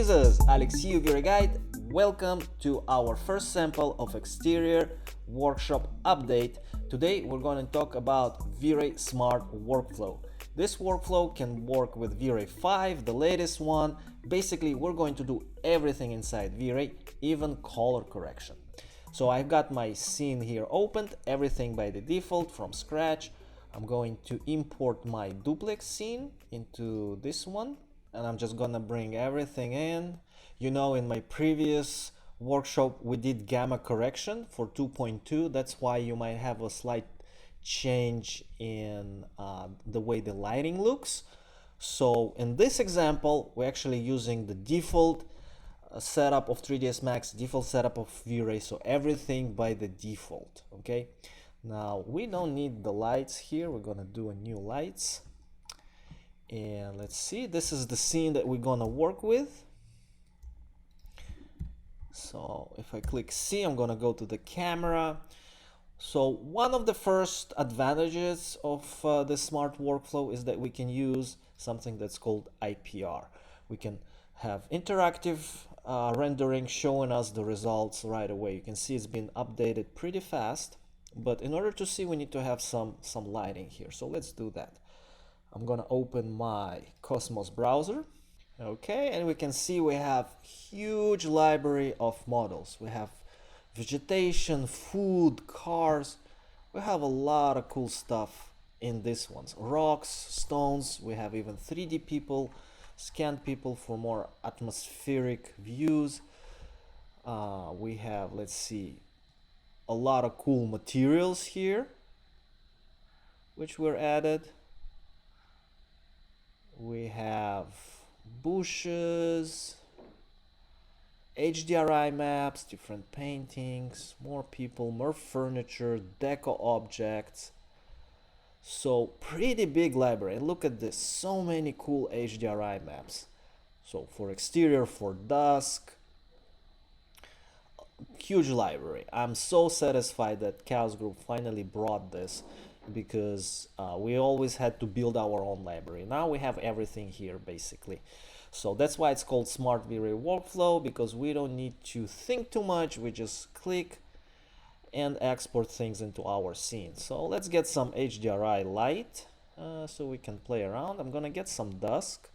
users, Alexei VRay Guide. Welcome to our first sample of exterior workshop update. Today we're going to talk about VRay Smart Workflow. This workflow can work with VRay 5, the latest one. Basically, we're going to do everything inside VRay, even color correction. So I've got my scene here opened, everything by the default from scratch. I'm going to import my duplex scene into this one, and I'm just gonna bring everything in. You know, in my previous workshop we did gamma correction for 2.2. That's why you might have a slight change in the way the lighting looks. So in this example we're actually using the default setup of 3ds Max, default setup of VRay, so everything by the default. Okay, now we don't need the lights here. We're gonna do a new lights, and let's see, this is the scene that we're gonna work with. So if I click C, I'm gonna go to the camera. So one of the first advantages of the smart workflow is that we can use something that's called IPR. We can have interactive rendering showing us the results right away. You can see it's been updated pretty fast, but in order to see we need to have some lighting here. So let's do that. I'm gonna open my Cosmos browser. Okay, and we can see we have huge library of models. We have vegetation, food, cars. We have a lot of cool stuff in this ones. Rocks, stones. We have even 3D people, scanned people for more atmospheric views. We have, let's see, a lot of cool materials here which were added. We have bushes, HDRI maps, different paintings, more people, more furniture, deco objects. So pretty big library. And look at this, so many cool HDRI maps. So for exterior, for dusk, huge library. I'm so satisfied that Chaos Group finally brought this, because we always had to build our own library. Now we have everything here basically. So that's why it's called Smart VRay Workflow, because we don't need to think too much. We just click and export things into our scene. So let's get some HDRI light so we can play around. I'm gonna get some dusk.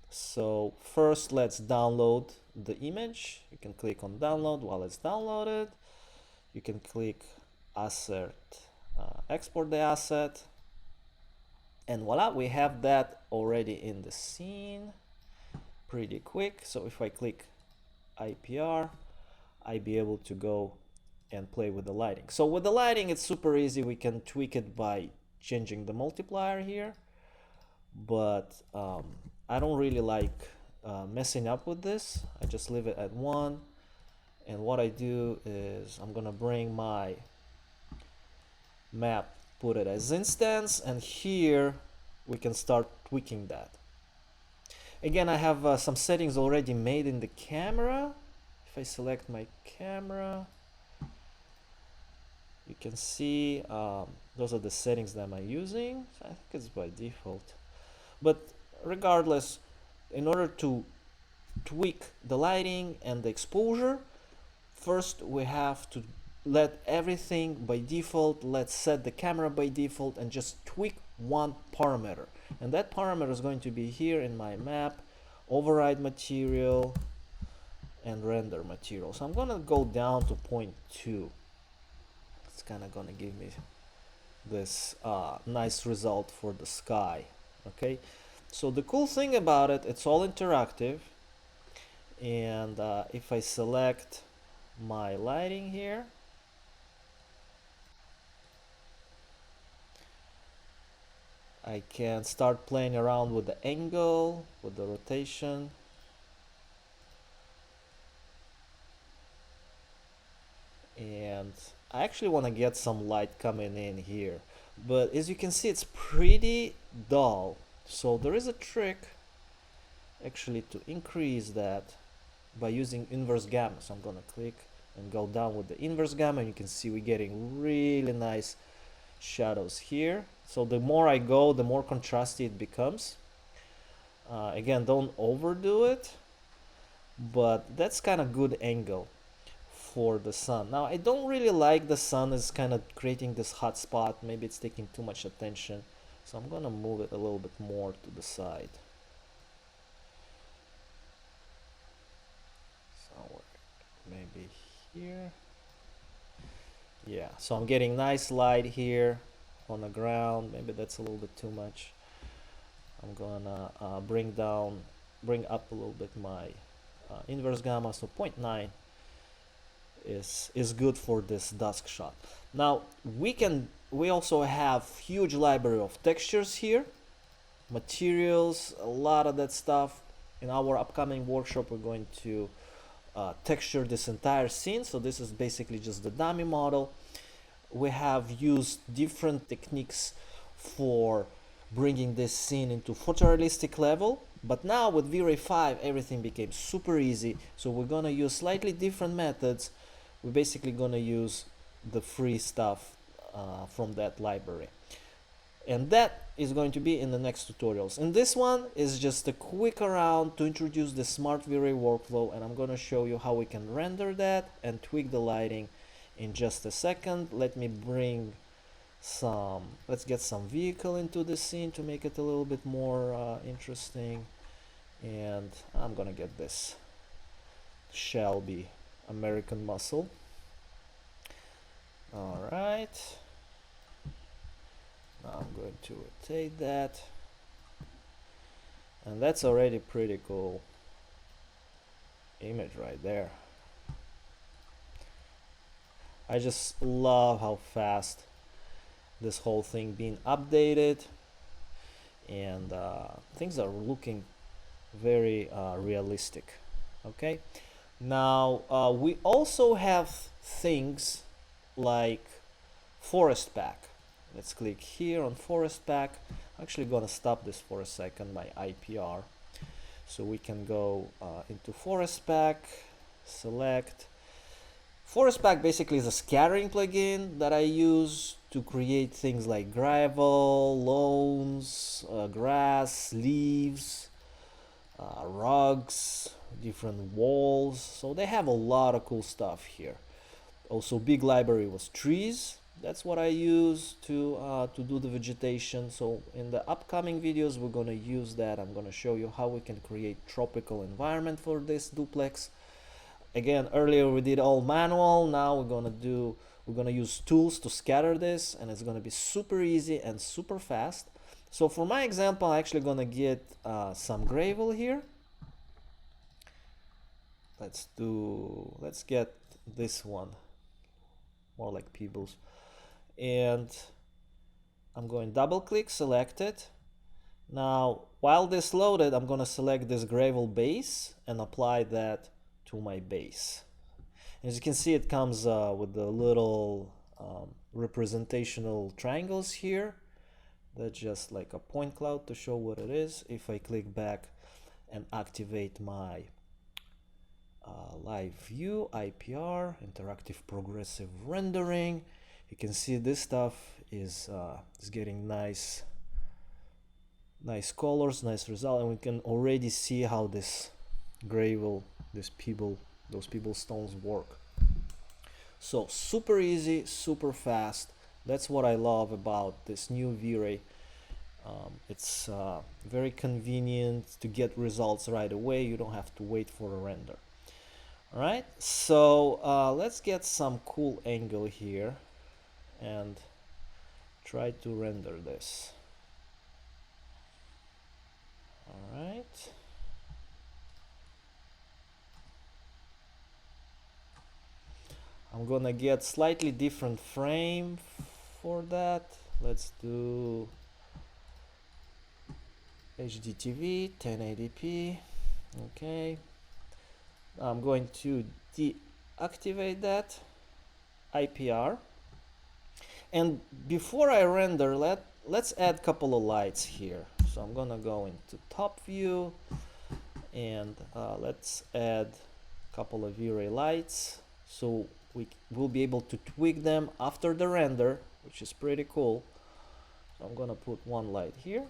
So first let's download the image. You can click on download while it's downloaded. You can click assert, export the asset, and voila, we have that already in the scene pretty quick. So if I click IPR, I'd be able to go and play with the lighting. So with the lighting it's super easy. We can tweak it by changing the multiplier here, but I don't really like messing up with this. I just leave it at 1, and what I do is I'm gonna bring my map, put it as instance, and here we can start tweaking that. Again, I have some settings already made in the camera. If I select my camera, you can see those are the settings that I'm using. So I think it's by default, but regardless, in order to tweak the lighting and the exposure, first we have to let everything by default. Let's set the camera by default and just tweak one parameter, and that parameter is going to be here in my map, override material and render material. So I'm gonna go down to 0.2. It's kind of gonna give me this nice result for the sky. Okay, so the cool thing about it, it's all interactive, and if I select my lighting here, I can start playing around with the angle, with the rotation. And I actually want to get some light coming in here, but as you can see it's pretty dull. So there is a trick actually to increase that by using inverse gamma. So I'm gonna click and go down with the inverse gamma, and you can see we're getting really nice shadows here. So the more I go, the more contrasty it becomes. Again, don't overdo it, but that's kind of good angle for the sun. Now I don't really like the sun is kind of creating this hot spot. Maybe it's taking too much attention, so I'm gonna move it a little bit more to the side. Somewhere, maybe here. Yeah, so I'm getting nice light here on the ground. Maybe that's a little bit too much. I'm gonna bring up a little bit my inverse gamma, so 0.9 is good for this dusk shot. Now we also have huge library of textures here, materials, a lot of that stuff. In our upcoming workshop we're going to texture this entire scene, so this is basically just the dummy model. We have used different techniques for bringing this scene into photorealistic level, but now with VRay 5 everything became super easy, so we're gonna use slightly different methods. We're basically gonna use the free stuff from that library, and that is going to be in the next tutorials. And this one is just a quick around to introduce the smart VRay workflow, and I'm gonna show you how we can render that and tweak the lighting in just a second. Let me bring let's get some vehicle into the scene to make it a little bit more interesting, and I'm gonna get this Shelby American Muscle. All right, now I'm going to rotate that, and that's already pretty cool image right there. I just love how fast this whole thing being updated, and things are looking very realistic. Okay, now we also have things like forest pack. Let's click here on forest pack. I'm actually gonna stop this for a second, my IPR, so we can go into forest pack, select. Forest pack basically is a scattering plugin that I use to create things like gravel, lawns, grass, leaves, rugs, different walls. So they have a lot of cool stuff here. Also, big library was trees. That's what I use to do the vegetation. So in the upcoming videos we're gonna use that. I'm gonna show you how we can create tropical environment for this duplex. Again, earlier we did all manual. Now we're gonna use tools to scatter this, and it's gonna be super easy and super fast. So for my example, I'm actually gonna get some gravel here. Let's get this one, more like pebbles, and I'm going double click, select it. Now while this loaded, I'm gonna select this gravel base and apply that to my base. As you can see, it comes with the little representational triangles here. That's just like a point cloud to show what it is. If I click back and activate my live view, IPR, interactive progressive rendering, you can see this stuff is getting nice colors, nice result, and we can already see how this gravel, those pebble stones work. So super easy, super fast. That's what I love about this new VRay. It's very convenient to get results right away. You don't have to wait for a render. All right, so let's get some cool angle here and try to render this. All right. I'm gonna get slightly different frame for that. Let's do HDTV 1080p. Okay, I'm going to deactivate that IPR, and before I render, let's add a couple of lights here. So I'm gonna go into top view, and let's add a couple of V-Ray lights, so we will be able to tweak them after the render, which is pretty cool. So I'm gonna put one light here,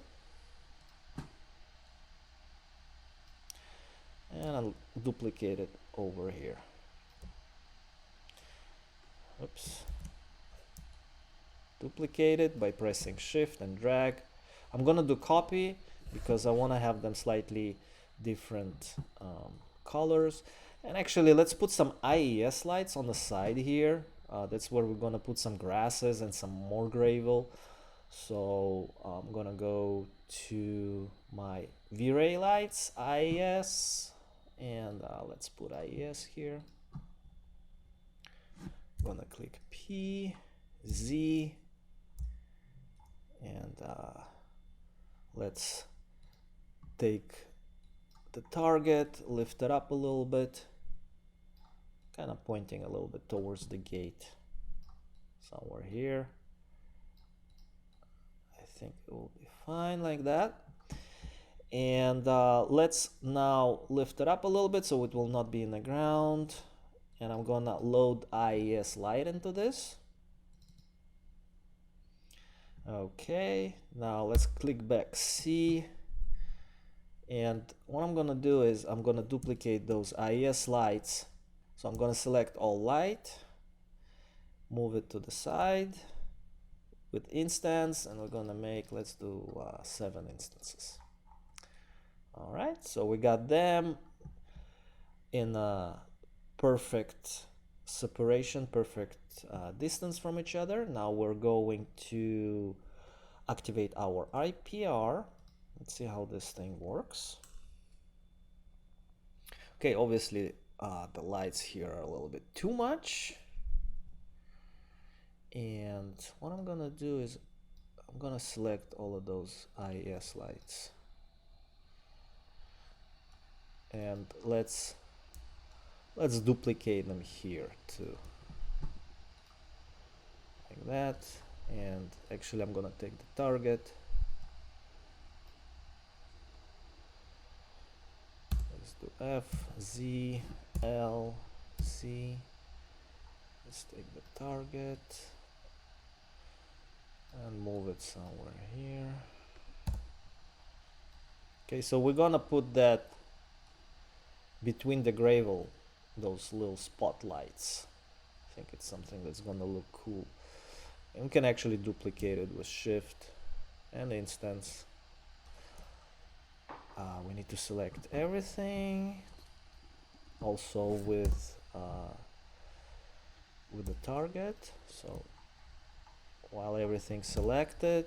and I'll duplicate it over here. Oops. Duplicate it by pressing shift and drag. I'm gonna do copy because I want to have them slightly different colors. And actually, let's put some IES lights on the side here. That's where we're gonna put some grasses and some more gravel. So I'm gonna go to my VRay lights, IES, and let's put IES here. I'm gonna click P, Z, and let's take the target, lift it up a little bit, kind of pointing a little bit towards the gate, somewhere here. I think it will be fine like that. And let's now lift it up a little bit so it will not be in the ground. And I'm gonna load IES light into this. Okay, now let's click back C. And what I'm gonna do is I'm gonna duplicate those IES lights. So I'm gonna select all light, move it to the side with instance, and we're gonna make, let's do 7 instances. All right, so we got them in a perfect separation, perfect distance from each other. Now we're going to activate our IPR. Let's see how this thing works. Okay, obviously the lights here are a little bit too much. And what I'm gonna do is I'm gonna select all of those IES lights. And let's duplicate them here too. Like that. And actually I'm gonna take the target. Let's do F, Z, L, C. Let's take the target and move it somewhere here. Okay, so we're gonna put that between the gravel, those little spotlights. I think it's something that's gonna look cool. And we can actually duplicate it with shift and instance. We need to select everything, also with the target. So while everything's selected,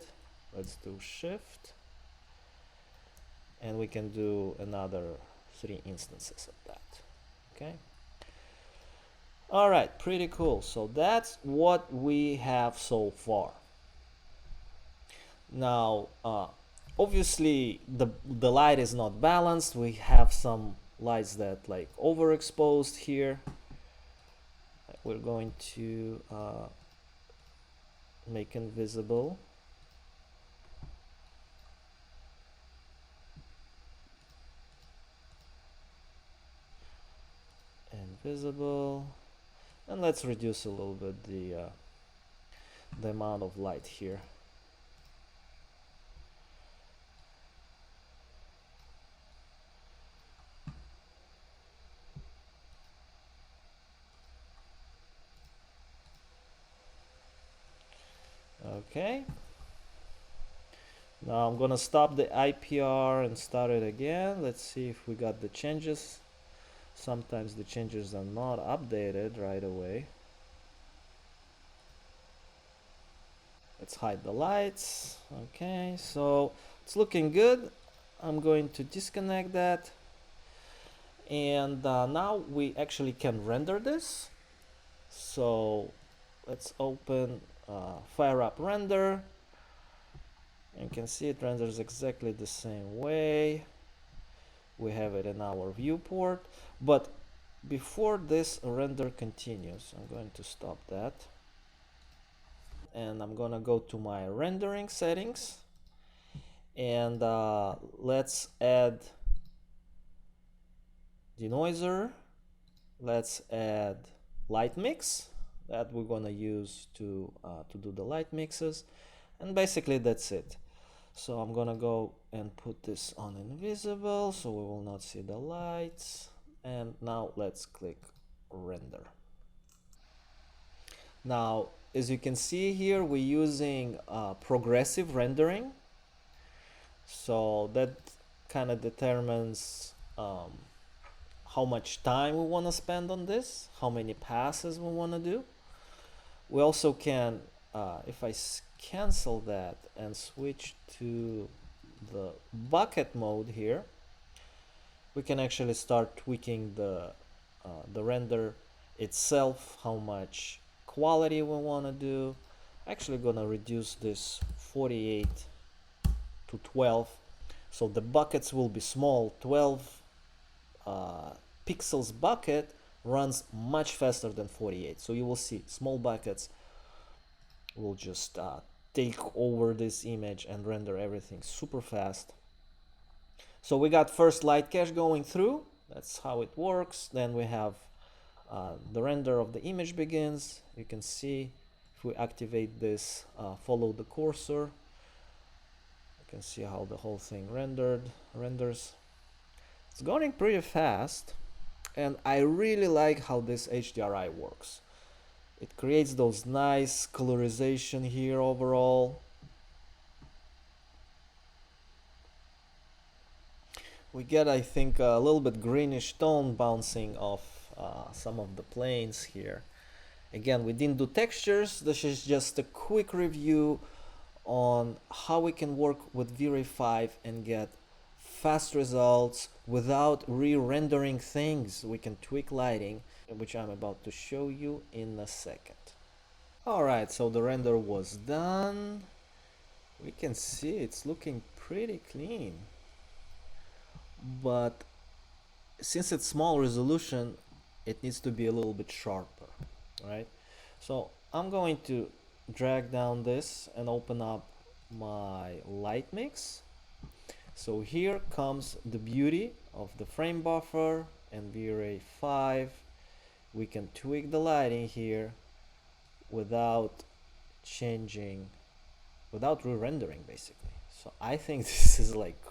let's do shift, and we can do another 3 instances of that. Okay. All right, pretty cool. So that's what we have so far. Now, obviously the light is not balanced. We have some lights that like overexposed here. We're going to make invisible. Invisible. And let's reduce a little bit the amount of light here. Okay. Now I'm gonna stop the IPR and start it again. Let's see if we got the changes. Sometimes the changes are not updated right away. Let's hide the lights. Okay, so it's looking good. I'm going to disconnect that. And now we actually can render this. So let's open fire up render. And you can see it renders exactly the same way. We have it in our viewport. But before this render continues, I'm going to stop that. And I'm gonna go to my rendering settings. And let's add denoiser. Let's add light mix that we're gonna use to do the light mixes. And basically that's it. So I'm gonna go and put this on invisible so we will not see the lights. And now let's click render. Now, as you can see here, we're using progressive rendering. So that kind of determines how much time we want to spend on this, how many passes we want to do. We also can, if I cancel that and switch to the bucket mode here, we can actually start tweaking the render itself, how much quality we want to do. Actually gonna reduce this 48 to 12, so the buckets will be small. 12 pixels bucket runs much faster than 48, so you will see small buckets will just take over this image and render everything super fast. So we got first light cache going through, that's how it works. Then we have the render of the image begins. You can see if we activate this, follow the cursor, you can see how the whole thing renders. It's going pretty fast, and I really like how this HDRI works. It creates those nice colorization here overall. We get, I think, a little bit greenish tone bouncing off some of the planes here. Again, we didn't do textures. This is just a quick review on how we can work with VRay 5 and get fast results without re-rendering things. We can tweak lighting, which I'm about to show you in a second. Alright, so the render was done. We can see it's looking pretty clean, but since it's small resolution, it needs to be a little bit sharper, right? So I'm going to drag down this and open up my light mix. So here comes the beauty of the frame buffer and VRay 5. We can tweak the lighting here without changing, without re-rendering basically. So I think this is like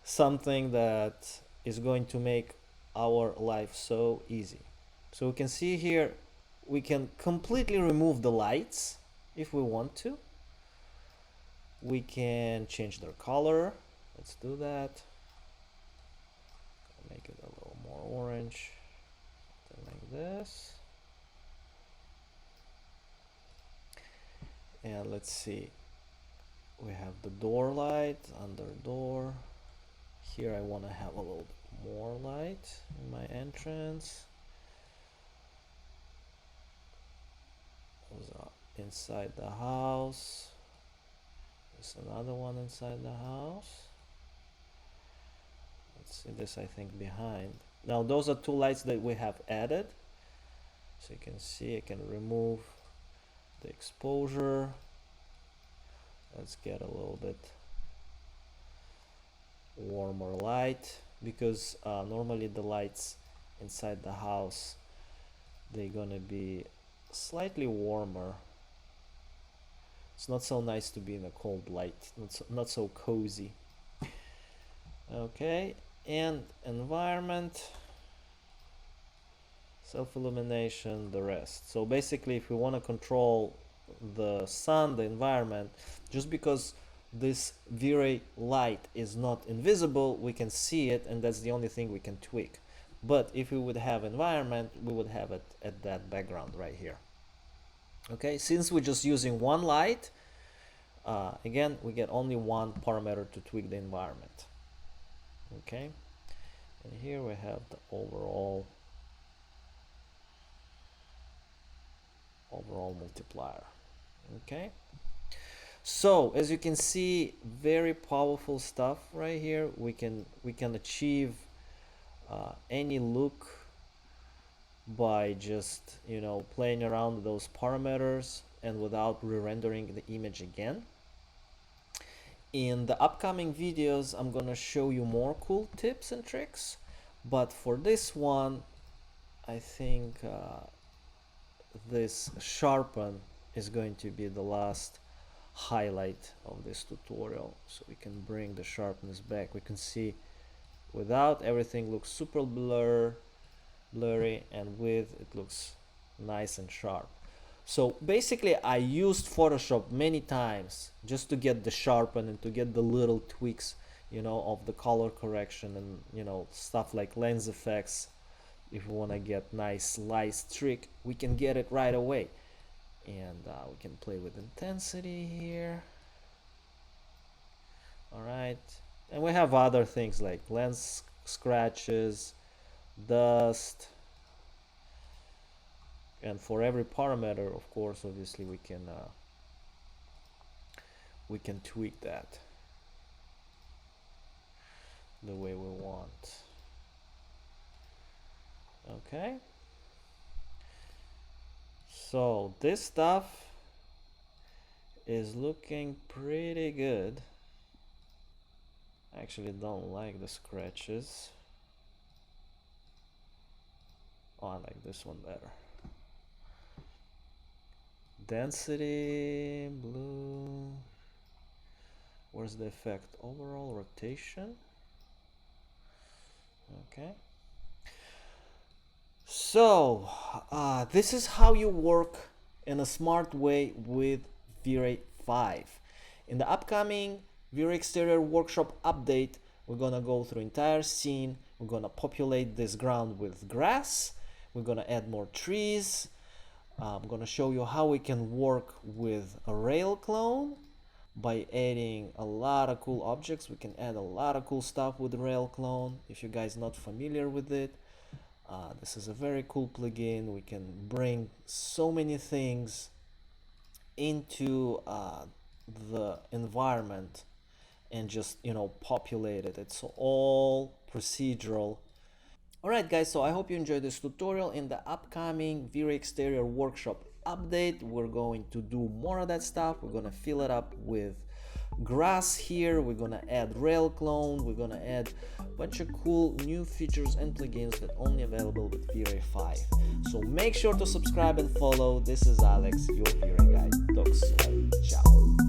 something that is going to make our life so easy. So we can see here, we can completely remove the lights if we want to. We can change their color. Let's do that. Make it a little more orange, something like this. And let's see, we have the door light, under door. Here I want to have a little bit more light in my entrance. Those are inside the house. There's another one inside the house. Let's see this, I think, behind. Now those are two lights that we have added. So you can see I can remove the exposure. Let's get a little bit warmer light, because normally the lights inside the house, they're gonna be slightly warmer. It's not so nice to be in a cold light, not so cozy. Okay, and environment, self-illumination, the rest. So basically, if we want to control the sun, the environment, just because this VRay light is not invisible, we can see it, and that's the only thing we can tweak. But if we would have environment, we would have it at that background right here. Okay, since we're just using one light, again, we get only one parameter to tweak the environment. Okay, and here we have the overall multiplier. Okay, so as you can see, very powerful stuff right here. We can achieve any look by just, you know, playing around with those parameters and without re-rendering the image again. In the upcoming videos, I'm gonna show you more cool tips and tricks, but for this one, I think this sharpen is going to be the last highlight of this tutorial. So we can bring the sharpness back. We can see without everything looks super blurry, and with it looks nice and sharp. So basically I used Photoshop many times just to get the sharpen and to get the little tweaks, you know, of the color correction and, you know, stuff like lens effects. If we want to get nice light streak, we can get it right away. And we can play with intensity here. All right, and we have other things like lens scratches, dust, and for every parameter, of course, obviously we can tweak that the way we want. Okay, so this stuff is looking pretty good. I actually don't like the scratches. Oh, I like this one better. Density, blue. Where's the effect? Overall rotation. Okay. So this is how you work in a smart way with VRay 5. In the upcoming VRay exterior workshop update, we're gonna go through entire scene. We're gonna populate this ground with grass. We're gonna add more trees. I'm gonna show you how we can work with a rail clone by adding a lot of cool objects. We can add a lot of cool stuff with rail clone. If you guys not familiar with it, this is a very cool plugin. We can bring so many things into the environment and just, you know, populate it. It's all procedural. Alright guys, so I hope you enjoyed this tutorial. In the upcoming VRay exterior workshop update, we're going to do more of that stuff. We're gonna fill it up with grass here. We're gonna add rail clone. We're gonna add a bunch of cool new features and plugins that only available with VRay 5. So make sure to subscribe and follow. This is Alex, your VRay guide. Talk soon. Ciao.